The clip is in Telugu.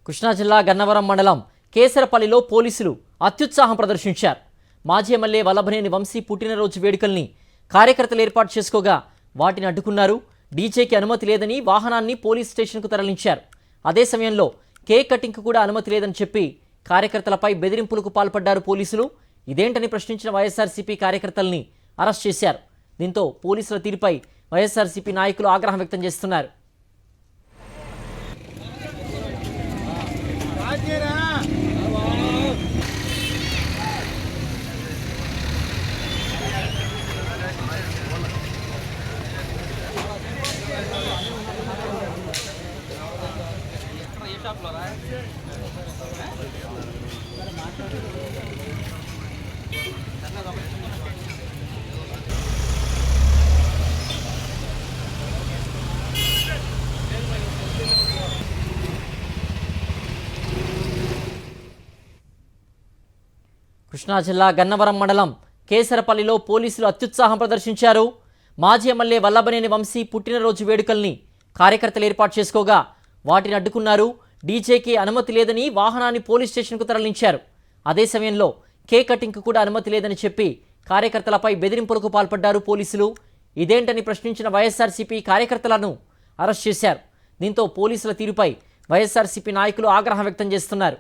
కృష్ణా జిల్లా గన్నవరం మండలం కేసరపల్లిలో పోలీసులు అత్యుత్సాహం ప్రదర్శించారు. మాజీ ఎమ్మెల్యే వల్లభనేని వంశీ పుట్టినరోజు వేడుకల్ని కార్యకర్తలు ఏర్పాటు చేసుకోగా వాటిని అడ్డుకున్నారు. డీజేకి అనుమతి లేదని వాహనాన్ని పోలీస్ స్టేషన్కు తరలించారు. అదే సమయంలో కేక్ కటింగ్కు కూడా అనుమతి లేదని చెప్పి కార్యకర్తలపై బెదిరింపులకు పాల్పడ్డారు పోలీసులు. ఇదేంటని ప్రశ్నించిన వైఎస్ఆర్సీపీ కార్యకర్తల్ని అరెస్ట్ చేశారు. దీంతో పోలీసుల తీరుపై వైఎస్ఆర్సీపీ నాయకులు ఆగ్రహం వ్యక్తం చేస్తున్నారు. కృష్ణా జిల్లా గన్నవరం మండలం కేసరపల్లిలో పోలీసులు అత్యుత్సాహం ప్రదర్శించారు. మాజీ ఎమ్మెల్యే వల్లభనేని వంశీ పుట్టినరోజు వేడుకల్ని కార్యకర్తలు ఏర్పాటు చేసుకోగా వాటిని అడ్డుకున్నారు. డీజేకి అనుమతి లేదని వాహనాన్ని పోలీస్ స్టేషన్కు తరలించారు. అదే సమయంలో కేక్ కటింగ్కు కూడా అనుమతి లేదని చెప్పి కార్యకర్తలపై బెదిరింపులకు పాల్పడ్డారు పోలీసులు. ఇదేంటని ప్రశ్నించిన వైఎస్ఆర్సీపీ కార్యకర్తలను అరెస్ట్ చేశారు. దీంతో పోలీసుల తీరుపై వైఎస్ఆర్సీపీ నాయకులు ఆగ్రహం వ్యక్తం చేస్తున్నారు.